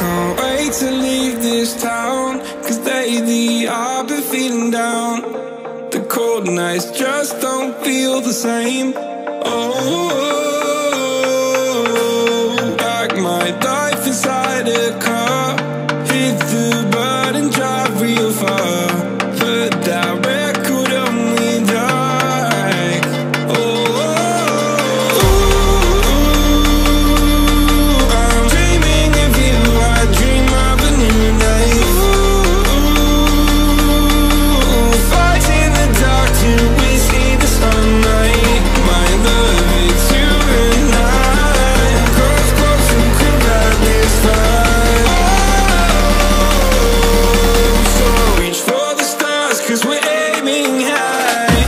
can't wait to leave this town, 'cause lately I've been feeling down. The cold nights just don't feel the same. Oh, like my life inside a car, hit the button, drive real far, put that record on me like, oh, I'm dreaming of you, I dream of a new day. Fight in the dark till we see the sunlight. My love, it's you and I. Close, close, who could ride this fight? So reach for the stars, 'cause we're aiming high.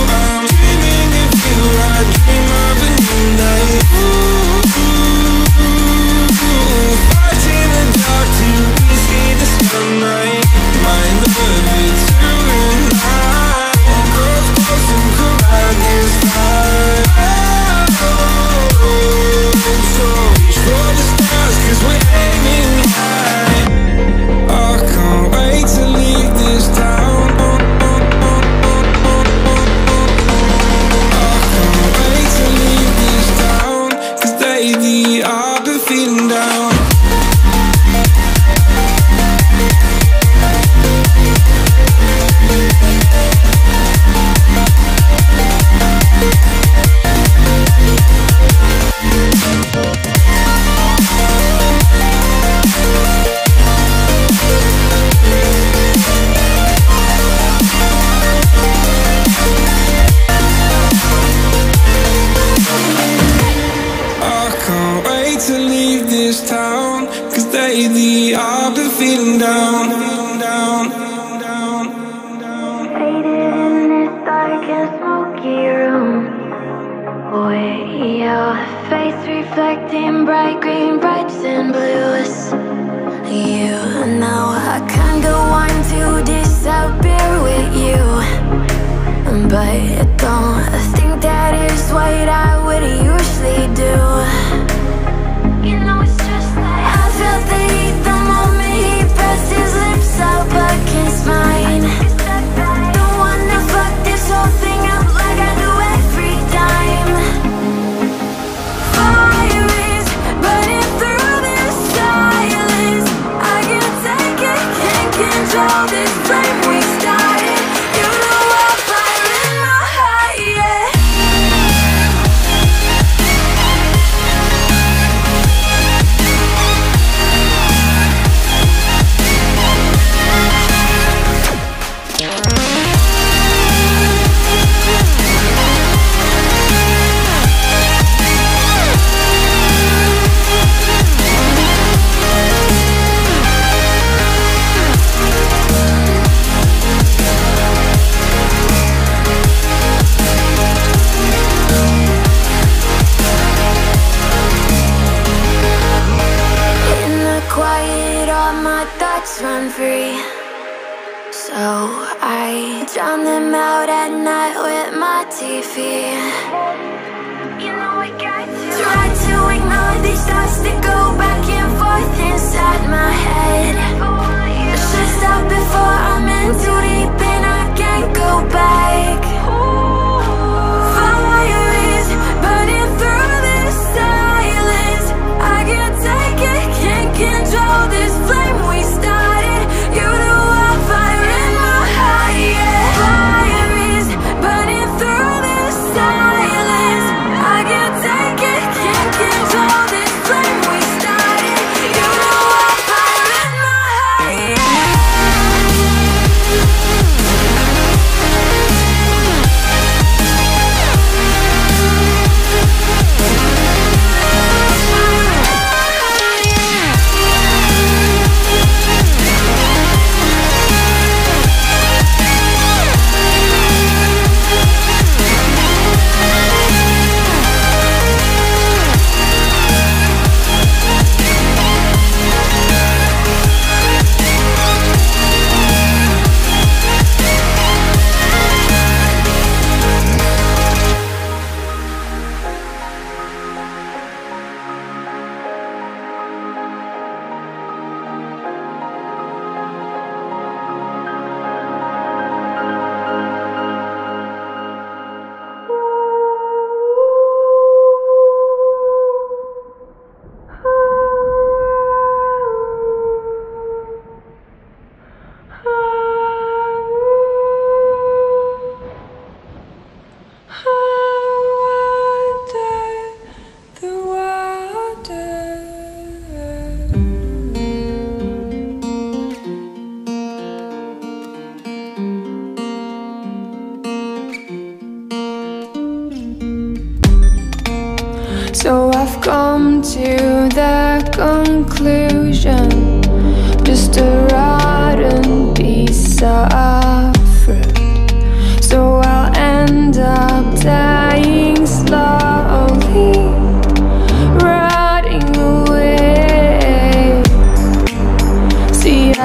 I'm dreaming of you, I dream of a new day. Fight in the dark till we see the sunlight. My love, it's you and I. Close, close, who could ride this fight? So reach for the stars, 'cause we're aiming high. I can't wait to leave this town. I can't wait to leave this town, 'cause lately I've been feeling down. I can't wait to leave this town, 'cause lately I've been feeling down, down, down, down. Faded in this dark and smoky room, with your face reflecting bright green, brights and blues. You know I can't go on to disappear with you, but don't think that is what I would usually do. You know it's just like I felt the heat the moment he pressed his lips up against mine. Don't wanna fuck this whole thing up like I do every time. Fire is burning through this silence. I can't take it, can't control this flame we started. You know I'm fire in my heart, yeah. In the quiet, all my thoughts run free, so I drown them out at night with my TV. You know I got to try to ignore these thoughts that go back and forth inside my head. I should stop before I'm in too deep and I can't go back. Fire is burning through this silence. I can't take it, can't control this flame we started. You know I'm fire in my heart, yeah. Fire is burning through this silence. I can't take it, can't control this flame we started. You know I'm fire in my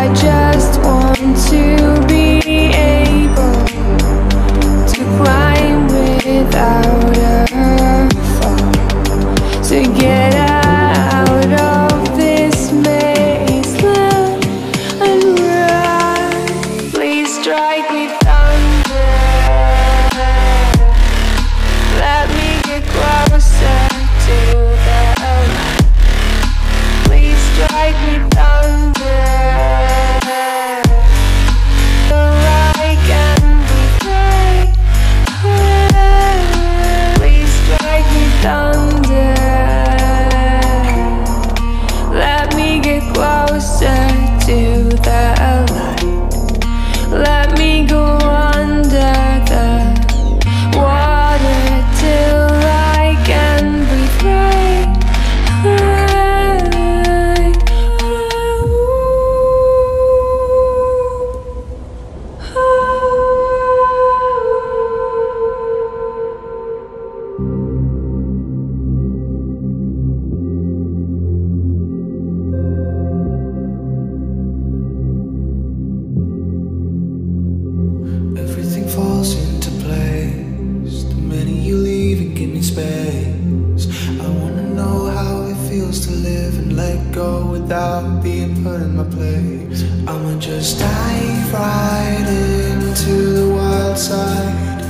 I just want to be able to climb without a fall, to get out of this mazeland and run. Please strike me thunder, let me get closer to the light. Please strike me thunder, so I can be free. Please strike me thunder, let me get closer to the light. Let me go under the water till I can breathe free. Everything falls into place the minute you leave and give me space. I wanna know how it feels to live and let go without being put in my place. I'ma just dive right into the wild side,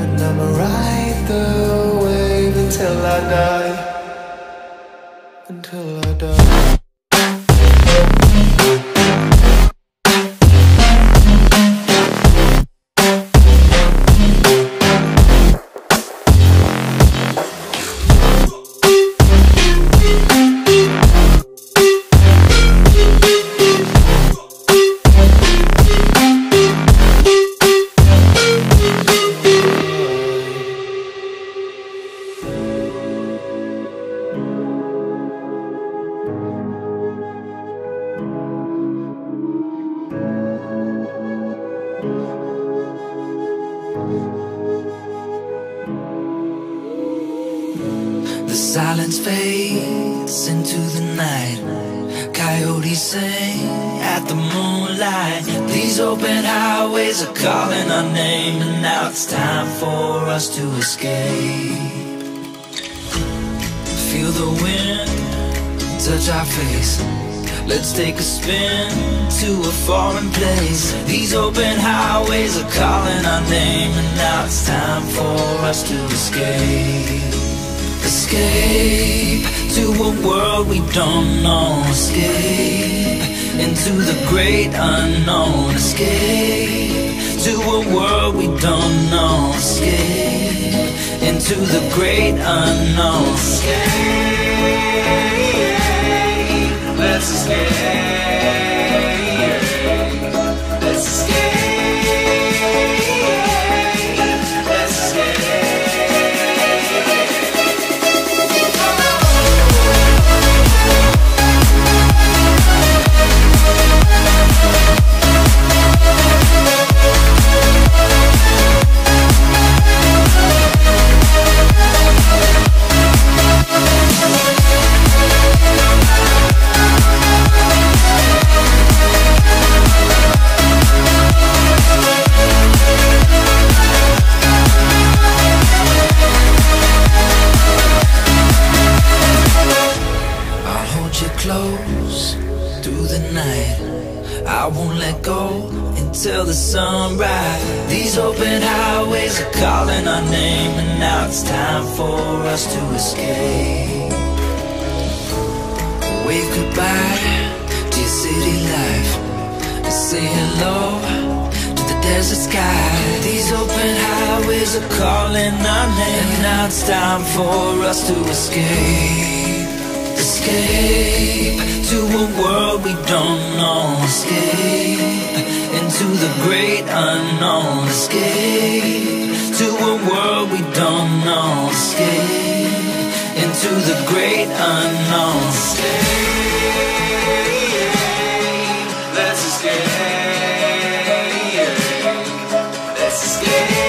and I'ma ride the wave until I die. Until I die. The silence fades into the night. Coyotes sing at the moonlight. These open highways are calling our name, and now it's time for us to escape. Feel the wind touch our face. Let's take a spin to a foreign place. These open highways are calling our name, and now it's time for us to escape. Escape to a world we don't know. Escape into the great unknown. Escape to a world we don't know. Escape into the great unknown. Escape, let's escape. Let's escape. Close through the night, I won't let go until the sunrise. These open highways are calling our name, and now it's time for us to escape. Wave goodbye to your city life, and say hello to the desert sky. These open highways are calling our name, and now it's time for us to escape. Escape to a world we don't know. Escape into the great unknown. Escape to a world we don't know. Escape into the great unknown. Escape, let's escape. Let's escape.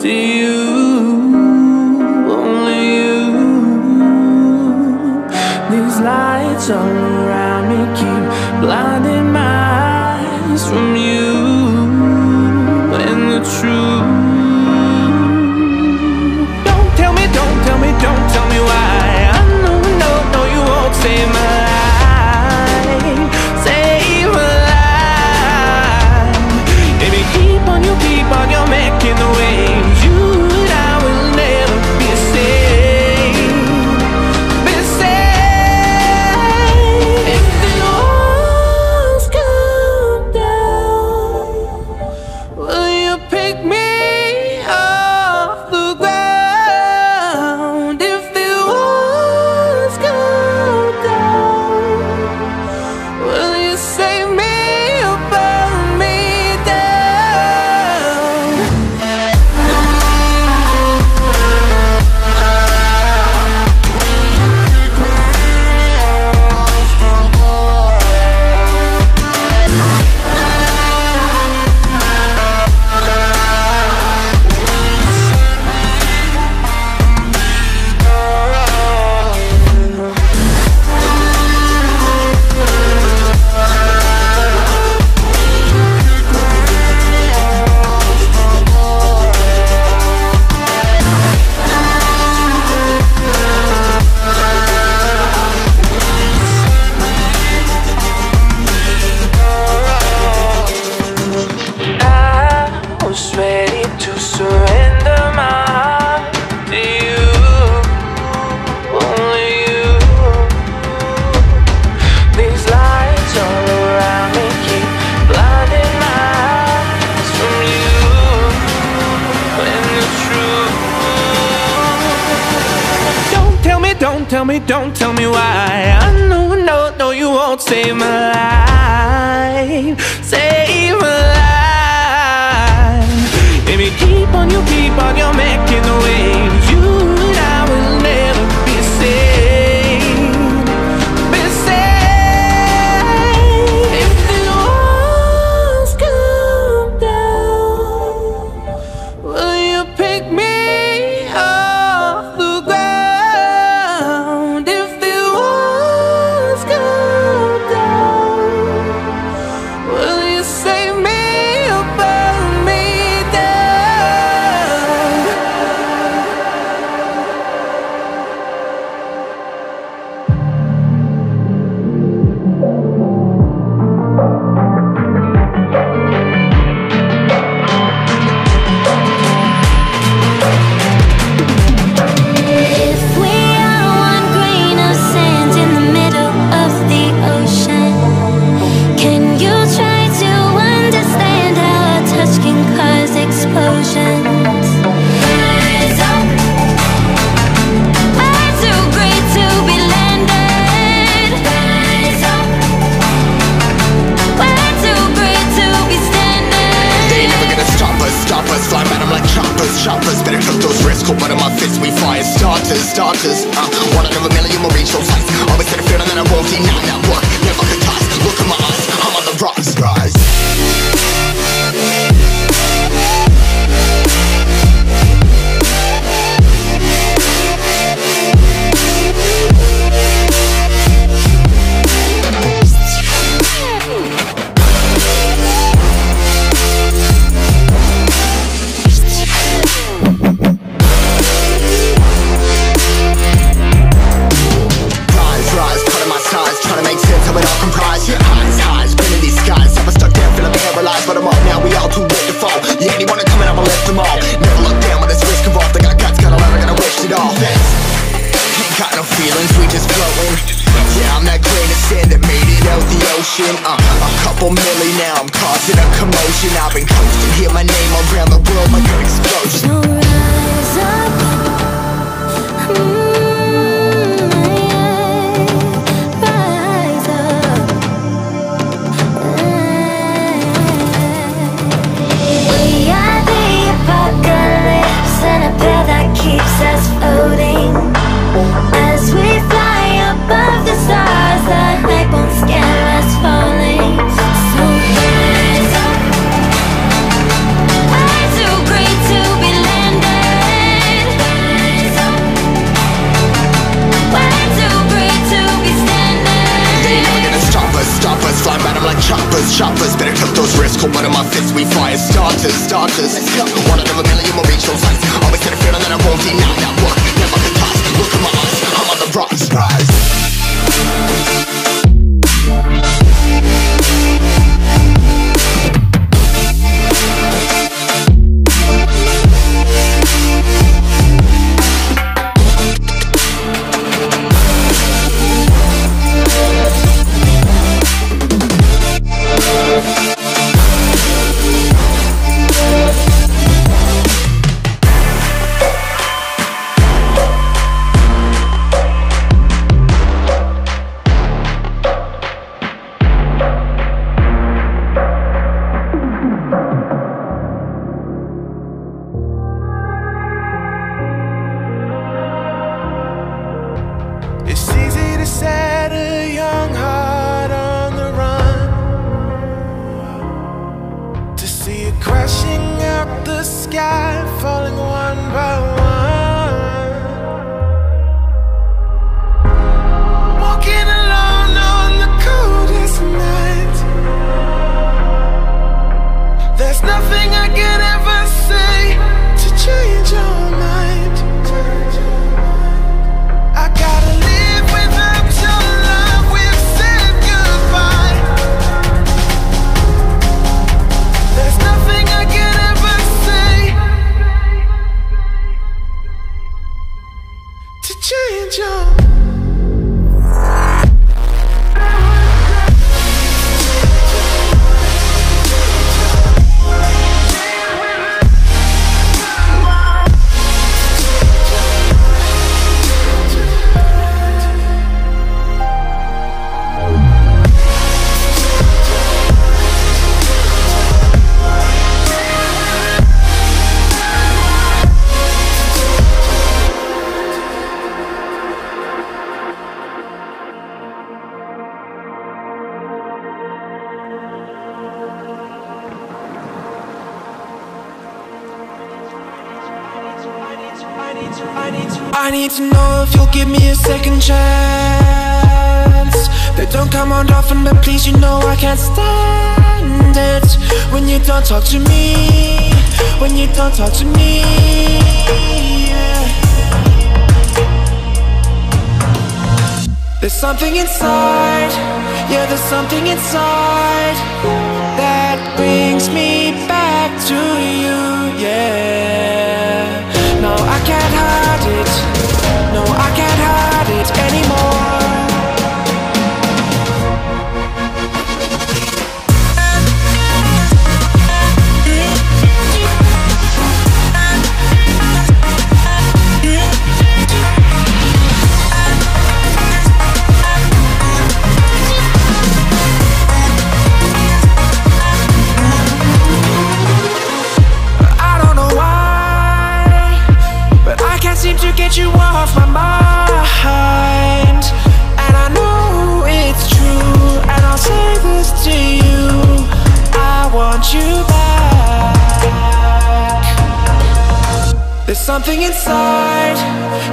to you, only you. These lights all around me keep blinding my eyes from you and the truth. Don't tell me, don't tell me, don't tell me why. I know, no, no, you won't save my life, save my life. Baby, keep on, you're making the waves. You and I will never be safe, be safe. If the walls come down, will you pick me off the ground? If the walls come down, will you save me or burn me down? I was ready to surrender my heart to you, only you. These lights all around me keep blinding my eyes from you and the truth. Don't tell me, don't tell me, don't tell me why. I know, no, no, you won't save my life, save my life. Baby, keep on, you're making the waves. You and I will never be safe, be safe. If the walls come down, will you pick me off the ground? If the walls come down, will you save me or burn me down? If we are one grain of sand in the middle of the ocean, can you try to understand how our touch can cause explosions? Rise up, we're too great to be landed. Rise up, we're too great to be standing. They ain't never gonna stop us, fly at 'em like choppers. Better took those risks, cold blood in my fists, we fire starters. One out of a million will reach those heights. Always had a feeling that I won't deny that work, never could toss. Look in my eyes, I'm on the rise. Rise, cutting my size, trying to make sense of it all comprised. Highs, been in these skies. I was stuck down, feeling paralyzed, but I'm up now. We all too late to fall. Yeah, anyone coming, I'ma lift them all. Never look down when there's risk involved. I got guts, got a lot, I gotta wish it off. Ain't got no feelings, we just floating. Yeah, I'm that grain of sand that made it out the ocean. A couple milli now, I'm causing a commotion. I've been coasting, hear my name around the world like an explosion. So rise up, rise up. We are the apocalypse, and a pair that keeps us floating. As we fly above the stars, the night won't scare us falling. So rise up, we're too great to be landed. choppers, better cut those risks. Hold one of my fists, we fire starters. Let's go. One out of a million will reach those heights. Always get a feeling that I won't deny. That work never can toss. Look at my eyes, I'm on the rise. It's easy to set a young heart on the run, to see it crashing out the sky, falling one by one. Walking alone on the coldest night. There's nothing I can ever say to change your mind. I gotta live without your love, we've said goodbye. There's nothing I can ever say to change your I need to know if you'll give me a second chance. They don't come around often, but please, you know I can't stand it when you don't talk to me, when you don't talk to me, yeah. There's something inside, yeah, there's something inside that brings me back to you, yeah. No, I can't hide it. No, I can't hide it anymore. Seem to get you off my mind, and I know it's true, and I'll say this to you, I want you back. There's something inside,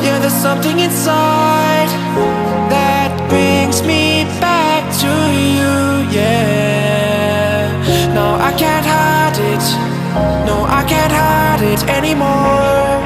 yeah, there's something inside that brings me back to you, yeah. No, I can't hide it, no, I can't hide it anymore.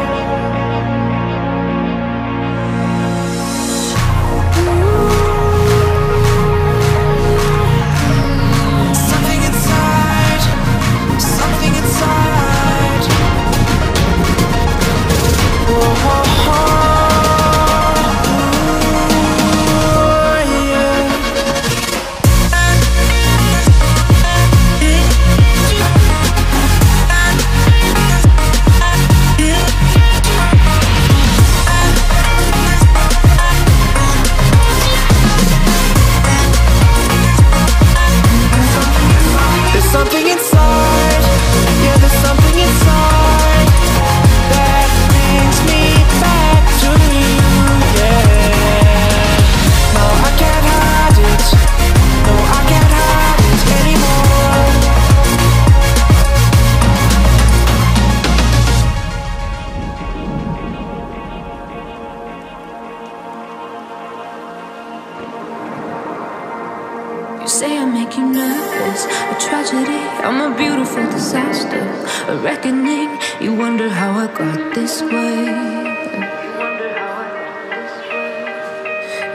say I make you nervous, a tragedy, I'm a beautiful disaster, a reckoning. You wonder how I got this way.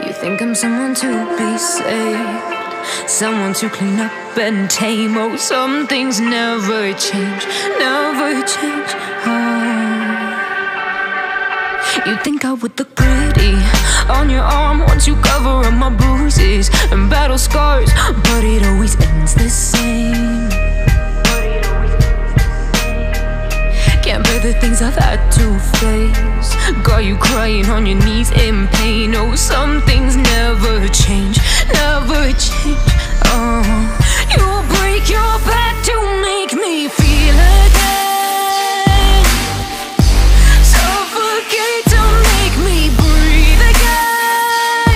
You think I'm someone to be saved, someone to clean up and tame. Oh, some things never change, never change. You think I would look pretty on your arm once you cover up my bruises and battle scars, but it always ends the same. Can't bear the things I've had to face, got you crying on your knees in pain. Oh, some things never change, never change. Oh, you'll break your back to make me feel again, suffocate to make me breathe again,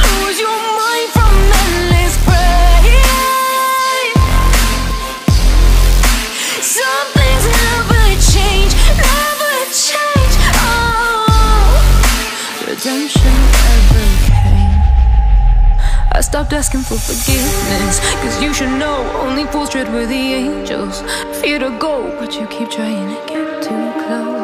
lose your mind from endless pain. Some things never change, never change. Oh, redemption never came. I stopped asking for forgiveness, cause you should know only fools tread where the angels fear to go, but you keep trying to get too close.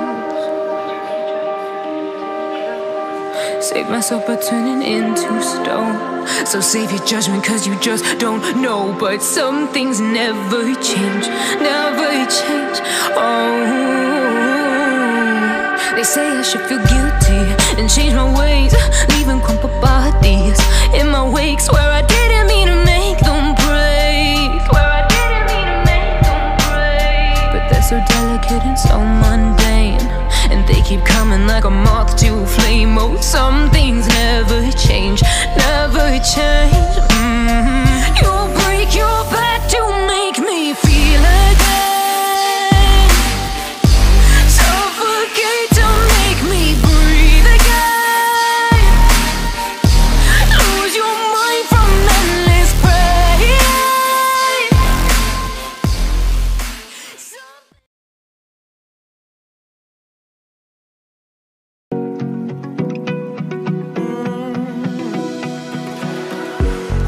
Save myself by turning into stone, so save your judgment cause you just don't know. But some things never change, never change. Oh, they say I should feel guilty and change my ways, leaving crumpled bodies in my wake. Swear I didn't mean to make them break, swear I didn't mean to make them break. But they're so delicate and so mundane, and they keep coming like a moth to a flame. Oh, some things never change, never change. You'll break your back to make me feel again, suffocate to make me breathe again, lose your mind from endless pain.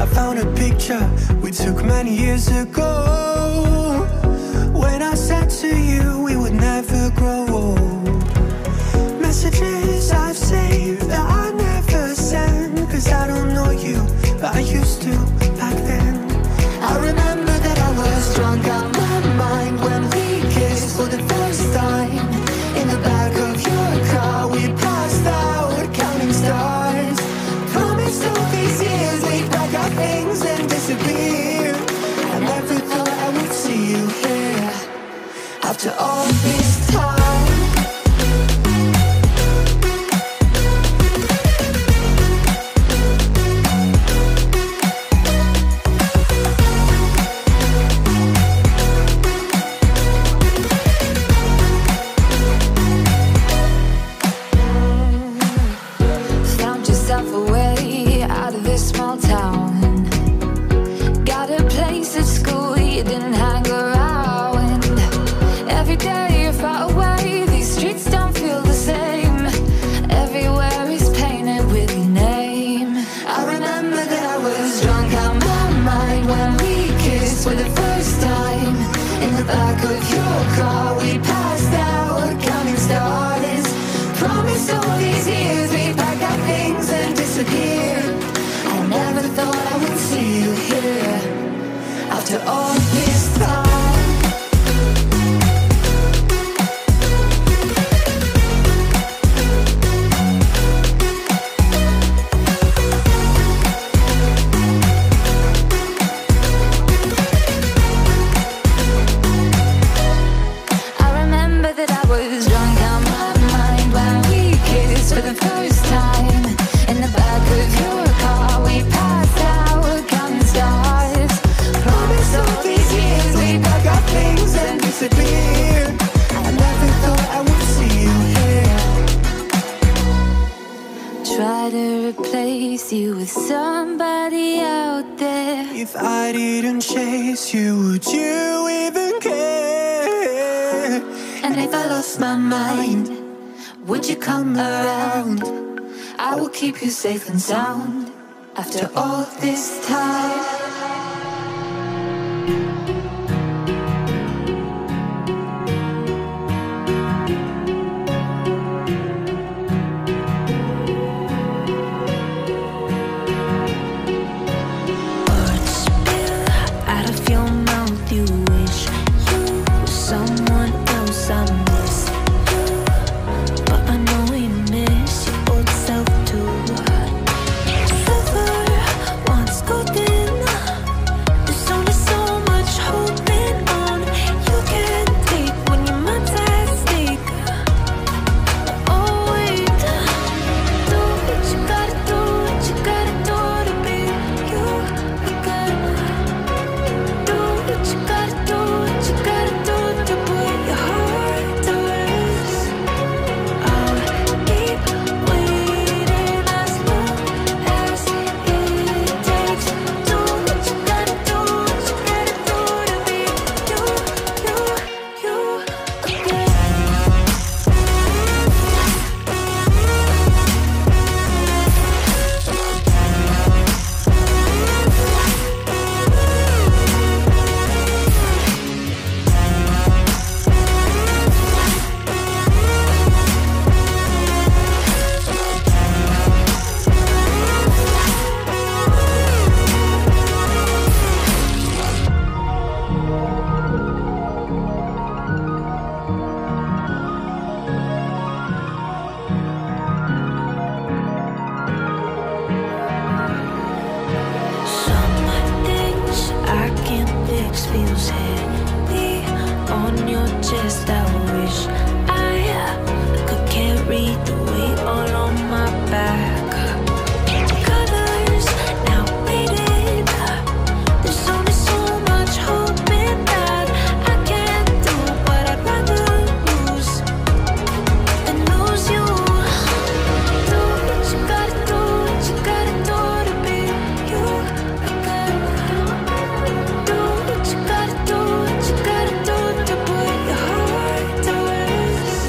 I found a picture we took many years ago, when I said to you we would never grow old. Messages I've saved that I never send, cause I don't know you, but I used to back then. I remember that I was drunk out my mind when we kissed for the first time. In the back of your car we passed out counting stars. Promised all these years we'd pack our things and disappear. I never thought I would see you here after all this time. Found yourself a way out of this small town, got a place at school you didn't hang around. Every day you're far away, these streets don't feel the same. Everywhere is painted with your name. I remember that I was drunk out my mind when we kissed for the first time. In the back of your car we passed out counting stars. Promised all these years we'd pack our things and disappear. I never thought I would see you here after all this time. I remember that I was drunk out my mind when we kissed for the first time. In the back of your car we passed out counting stars. Promised all these years we'd pack our things and disappear. I never thought I would see you here. Try to replace you with somebody out there. If I didn't chase you, would you even care? And if I lost my mind, would you come around? I will keep you safe and sound. After all this time, feels heavy on your chest. I wish I could carry the weight all on my back. Colors now faded. There's only so much hope in that. I can't do what I'd rather lose than lose you. Do what you gotta do, what you gotta do to be you again. Do what you gotta do, what you gotta do to put your heart to rest.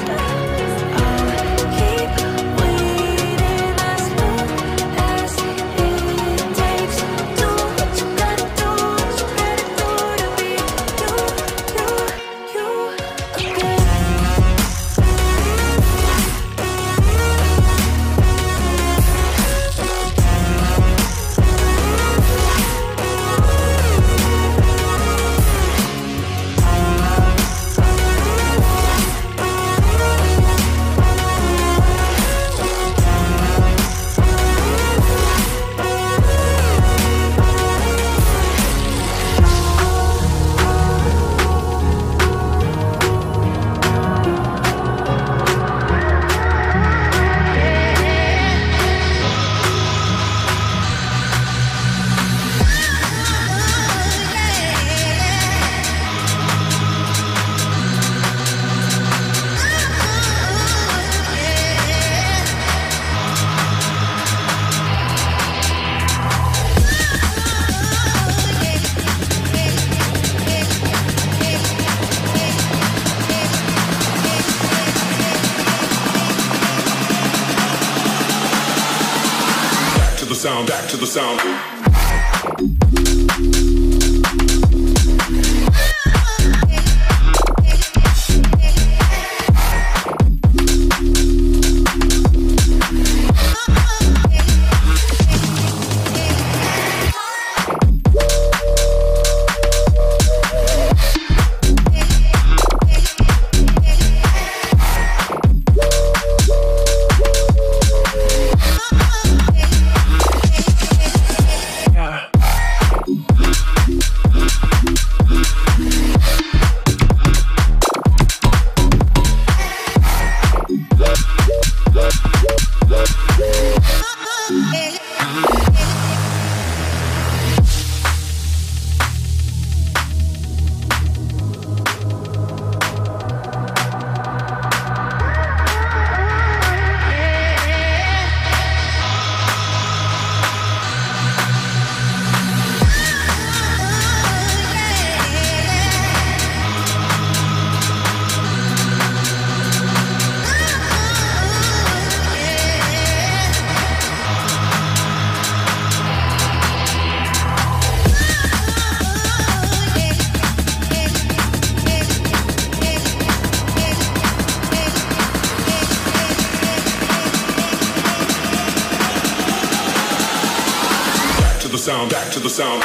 I'll keep waiting as long as it takes. Do what you gotta do, what you gotta do to be you again. Back to the sound. back to the sound.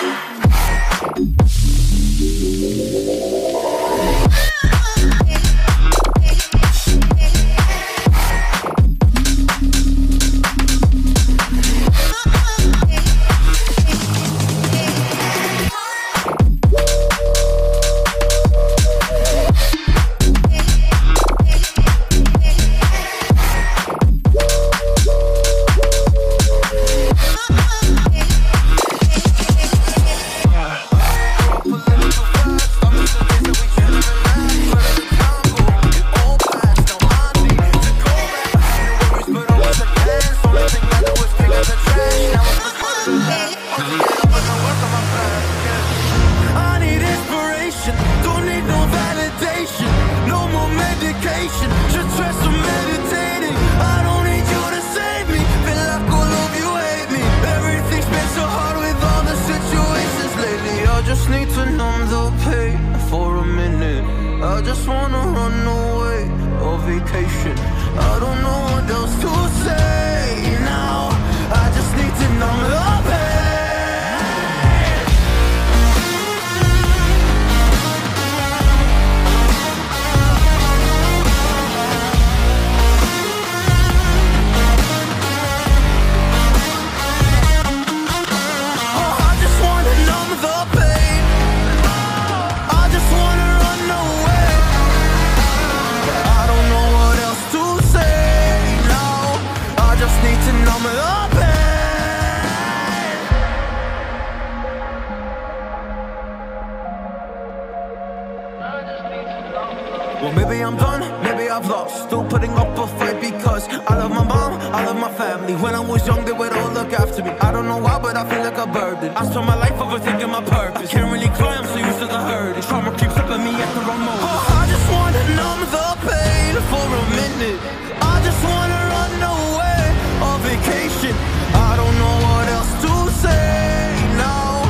Well, maybe I'm done, maybe I've lost. Still putting up a fight because I love my mom, I love my family. When I was young, they would all look after me. I don't know why, but I feel like a burden. I spent my life overthinking my purpose. Can't really cry, I'm so used to the hurt. Trauma keeps up at me at the wrong moment. Oh, I just wanna numb the pain for a minute. I just wanna run away on vacation. I don't know what else to say now.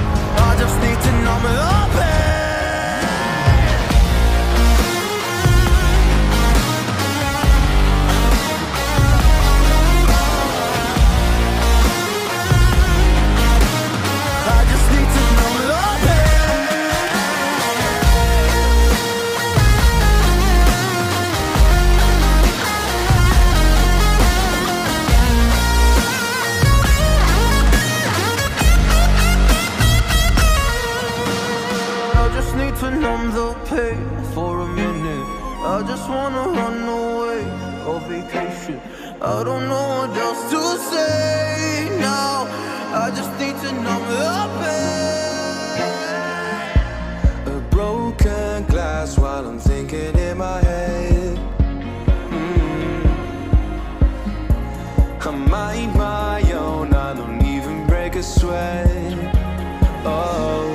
I just need to numb the pain. To numb the pain for a minute. I just wanna run away on vacation. I don't know what else to say now. I just need to numb the pain. A broken glass while I'm thinking in my head. I mind my own, I don't even break a sweat. Oh,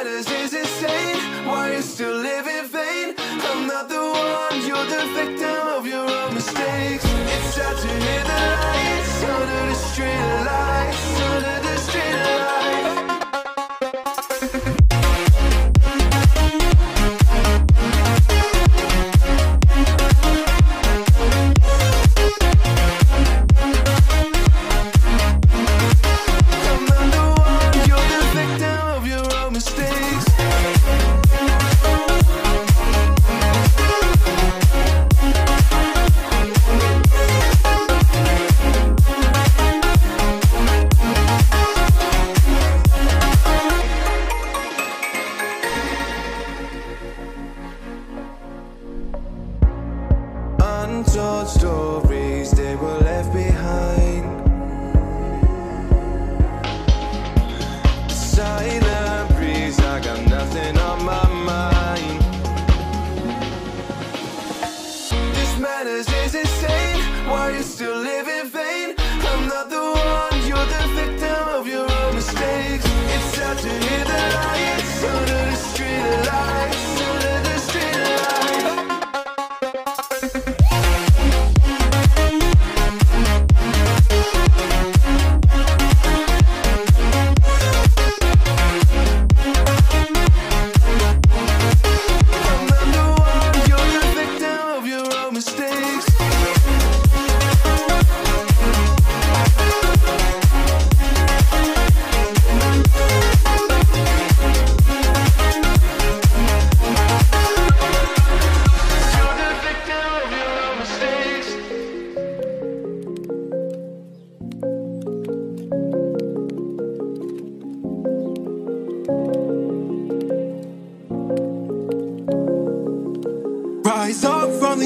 this is insane. Why you still live in vain? I'm not the one, you're the victim of your own mistakes. It's sad to hear the lights under the street lights, under the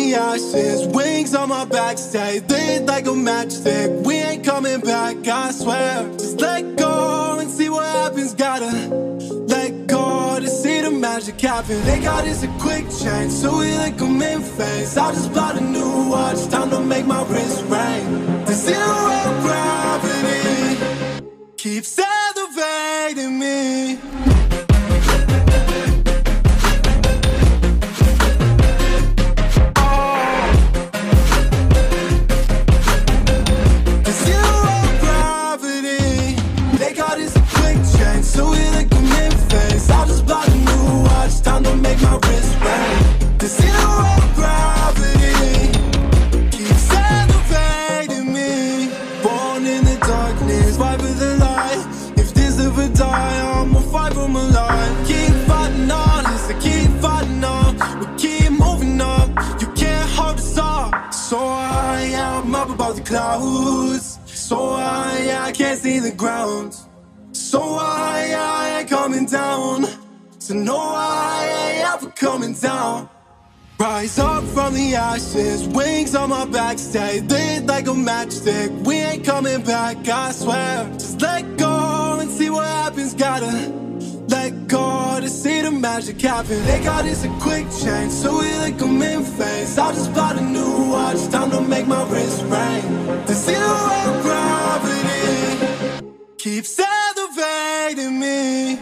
the ashes, wings on my back, stay lit like a matchstick. We ain't coming back, I swear. Just let go and see what happens. Gotta let go to see the magic happen. They got us a quick change, so we like them in phase. I just bought a new watch, time to make my wrist ring. The zero gravity keeps elevating me. So we like them in phase. I just bought a new watch, time to make my wrist ring. The zero gravity keeps elevating me. Born in the darkness, fight for the light. If this ever die, I'ma fight for my life. Keep fighting on, I keep fighting on. We keep moving up, you can't hold us up. So I am up above the clouds. So I can't see the ground. So I ain't coming down. So no, I ain't ever coming down. Rise up from the ashes, wings on my back, stay lit like a matchstick. We ain't coming back, I swear. Just let go and see what happens. Gotta let go to see the magic happen. They got us a quick change, so we like them in phase. I just bought a new watch, time to make my wrist ring. The zero gravity keeps elevating me.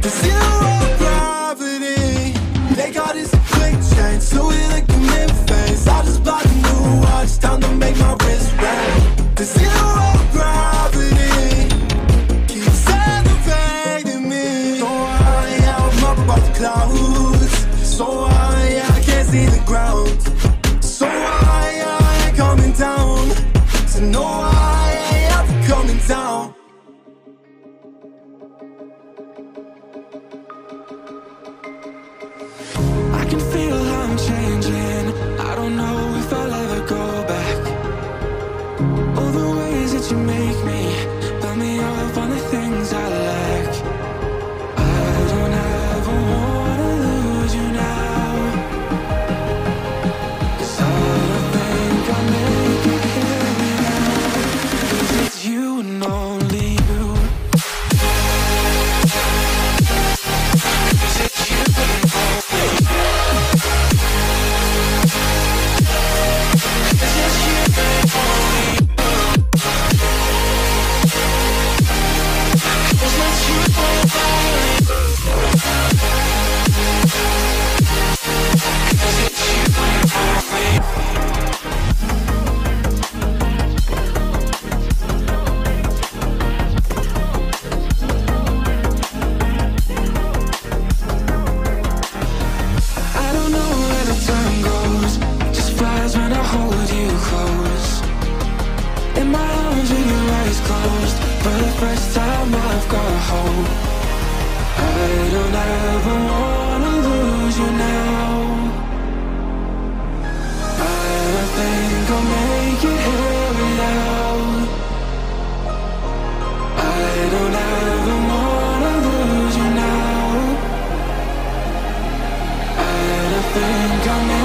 The zero gravity, they got us a quick change, so we like them in phase. I just bought a new watch, time to make my wrist ring. The zero gravity keeps elevating me. So I am up above the clouds. So I can't see the ground. So I ain't coming down. So no, I ain't ever coming down. I can feel how I'm changing. I don't know if I'll ever go back. All the ways that you make me, build me up on the things I lack. I don't ever wanna lose you now. 'Cause I don't think I'll make it here now. 'Cause it's you and only you. Think I'm